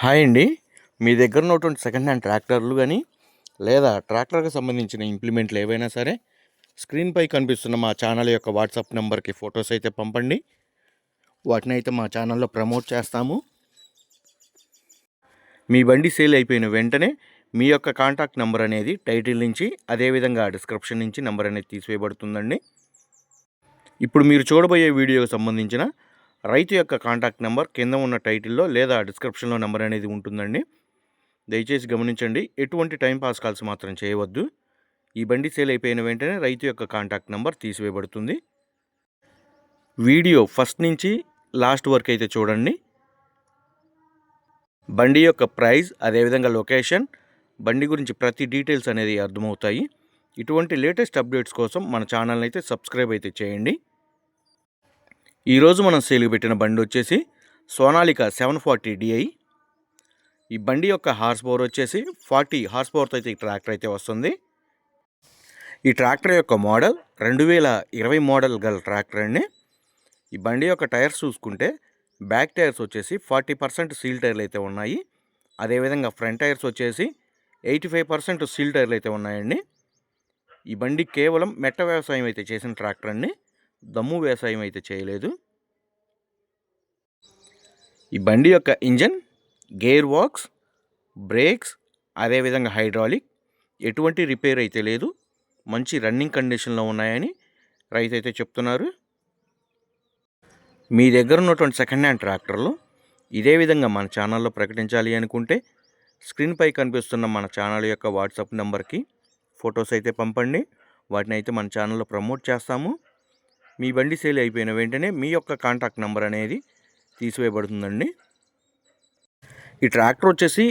Hi అండి. మీ దగ్గర ఉన్నటువంటి సెకండ్ హ్యాండ్ ట్రాక్టర్లు కానీ లేదా ట్రాక్టర్కి సంబంధించిన ఇంప్లిమెంట్లు ఏవైనా సరే స్క్రీన్పై కనిపిస్తున్న మా ఛానల్ యొక్క వాట్సాప్ నెంబర్కి ఫొటోస్ అయితే పంపండి. వాటిని అయితే మా ఛానల్లో ప్రమోట్ చేస్తాము. మీ బండి సేల్ అయిపోయిన వెంటనే మీ యొక్క కాంటాక్ట్ నెంబర్ అనేది టైటిల్ నుంచి అదేవిధంగా డిస్క్రిప్షన్ నుంచి నెంబర్ అనేది తీసివేయబడుతుందండి. ఇప్పుడు మీరు చూడబోయే వీడియోకి సంబంధించిన రైతు యొక్క కాంటాక్ట్ నెంబర్ కింద ఉన్న టైటిల్లో లేదా డిస్క్రిప్షన్లో నెంబర్ అనేది ఉంటుందండి. దయచేసి గమనించండి, ఎటువంటి టైంపాస్ కాల్స్ మాత్రం చేయవద్దు. ఈ బండి సేల్ అయిపోయిన వెంటనే రైతు యొక్క కాంటాక్ట్ నెంబర్ తీసివేయబడుతుంది. వీడియో ఫస్ట్ నుంచి లాస్ట్ వరకు అయితే చూడండి. బండి యొక్క ప్రైస్ అదేవిధంగా లొకేషన్, బండి గురించి ప్రతి డీటెయిల్స్ అనేది అర్థమవుతాయి. ఇటువంటి లేటెస్ట్ అప్డేట్స్ కోసం మన ఛానల్ని అయితే సబ్స్క్రైబ్ అయితే చేయండి. ఈరోజు మనం సేల్కి పెట్టిన బండి వచ్చేసి సోనాలికా 740 DI. ఈ బండి యొక్క హార్స్ పవర్ వచ్చేసి 40 హార్స్ పవర్తో అయితే ఈ ట్రాక్టర్ అయితే వస్తుంది. ఈ ట్రాక్టర్ యొక్క మోడల్ 2020 మోడల్ గల ట్రాక్టర్ అండి. ఈ బండి యొక్క టైర్స్ చూసుకుంటే బ్యాక్ టైర్స్ వచ్చేసి 40% సీల్ టైర్లు అయితే ఉన్నాయి. అదేవిధంగా ఫ్రంట్ టైర్స్ వచ్చేసి 85% సీల్ టైర్లు అయితే ఉన్నాయండి. ఈ బండి కేవలం మెట్ట వ్యవసాయం అయితే చేసిన ట్రాక్టర్ అండి, దమ్ము వ్యవసాయం అయితే చేయలేదు. ఈ బండి యొక్క ఇంజన్, గేర్ బాక్స్, బ్రేక్స్ అదేవిధంగా హైడ్రాలిక్ ఎటువంటి రిపేర్ అయితే లేదు, మంచి రన్నింగ్ కండిషన్లో ఉన్నాయని రైతు అయితే చెప్తున్నారు. మీ దగ్గర ఉన్నటువంటి సెకండ్ హ్యాండ్ ట్రాక్టర్లు ఇదే విధంగా మన ఛానల్లో ప్రకటించాలి అనుకుంటే స్క్రీన్పై కనిపిస్తున్న మన ఛానల్ యొక్క వాట్సాప్ నెంబర్కి ఫొటోస్ అయితే పంపండి. వాటిని అయితే మన ఛానల్లో ప్రమోట్ చేస్తాము. మీ బండి సేల్ అయిపోయిన వెంటనే మీ యొక్క కాంటాక్ట్ నెంబర్ అనేది తీసివేయబడుతుందండి. ఈ ట్రాక్టర్ వచ్చేసి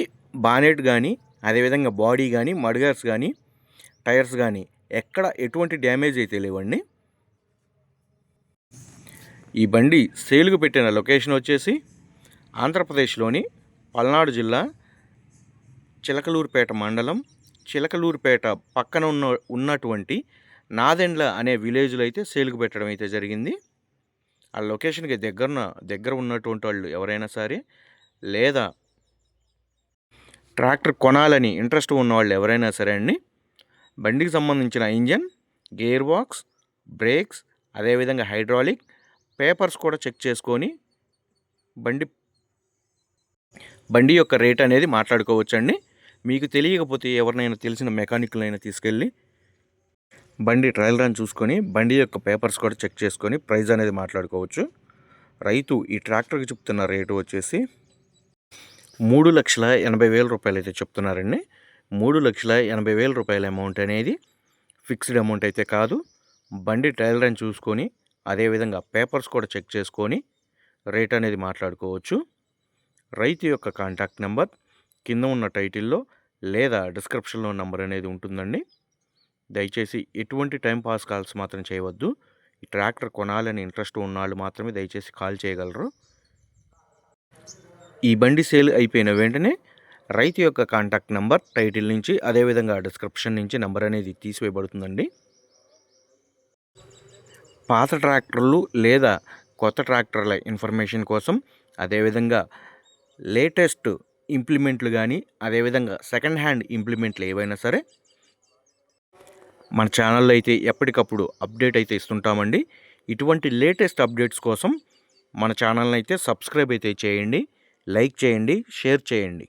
బానెట్ కానీ అదేవిధంగా బాడీ కానీ మడ్గార్స్ కానీ టైర్స్ కానీ ఎక్కడ ఎటువంటి డ్యామేజ్ అయితే లేవండి. ఈ బండి సేల్కు పెట్టిన లొకేషన్ వచ్చేసి ఆంధ్రప్రదేశ్లోని పల్నాడు జిల్లా చిలకలూరుపేట మండలం, చిలకలూరుపేట పక్కన ఉన్నటువంటి నాదెండ్ల అనే విలేజ్లో అయితే సేల్కు పెట్టడం అయితే జరిగింది. ఆ లొకేషన్కి దగ్గర ఉన్నటువంటి వాళ్ళు ఎవరైనా సరే లేదా ట్రాక్టర్ కొనాలని ఇంట్రెస్ట్ ఉన్నవాళ్ళు ఎవరైనా సరే అండి, బండికి సంబంధించిన ఇంజన్, గేర్ బాక్స్, బ్రేక్స్ అదేవిధంగా హైడ్రాలిక్ పేపర్స్ కూడా చెక్ చేసుకొని బండి యొక్క రేట్ అనేది మాట్లాడుకోవచ్చండి. మీకు తెలియకపోతే ఎవరినైనా తెలిసిన మెకానిక్లైనా తీసుకెళ్ళి బండి ట్రయల్ రన్ చూసుకొని బండి యొక్క పేపర్స్ కూడా చెక్ చేసుకొని ప్రైస్ అనేది మాట్లాడుకోవచ్చు. రైతు ఈ ట్రాక్టర్కి చెప్తున్న రేటు వచ్చేసి 3,80,000 రూపాయలు అయితే చెప్తున్నారండి. 3,80,000 రూపాయల అమౌంట్ అనేది ఫిక్స్డ్ అమౌంట్ అయితే కాదు. బండి ట్రయల్ రన్ చూసుకొని అదేవిధంగా పేపర్స్ కూడా చెక్ చేసుకొని రేట్ అనేది మాట్లాడుకోవచ్చు. రైతు యొక్క కాంటాక్ట్ నెంబర్ కింద ఉన్న టైటిల్లో లేదా డిస్క్రిప్షన్లో నెంబర్ అనేది ఉంటుందండి. దయచేసి ఎటువంటి టైం పాస్ కాల్స్ మాత్రం చేయవద్దు. ఈ ట్రాక్టర్ కొనాలని ఇంట్రెస్ట్ ఉన్న వాళ్ళు మాత్రమే దయచేసి కాల్ చేయగలరు. ఈ బండి సేల్ అయిపోయిన వెంటనే రైతు యొక్క కాంటాక్ట్ నెంబర్ టైటిల్ నుంచి అదేవిధంగా డిస్క్రిప్షన్ నుంచి నెంబర్ అనేది తీసివేయబడుతుందండి. పాత ట్రాక్టర్లు లేదా కొత్త ట్రాక్టర్ల ఇన్ఫర్మేషన్ కోసం అదేవిధంగా లేటెస్ట్ ఇంప్లిమెంట్లు కానీ అదేవిధంగా సెకండ్ హ్యాండ్ ఇంప్లిమెంట్లు ఏవైనా సరే మన ఛానల్లో అయితే ఎప్పటికప్పుడు అప్డేట్ అయితే ఇస్తుంటామండి. ఇటువంటి లేటెస్ట్ అప్డేట్స్ కోసం మన ఛానల్ని అయితే సబ్స్క్రైబ్ అయితే చేయండి, లైక్ చేయండి, షేర్ చేయండి.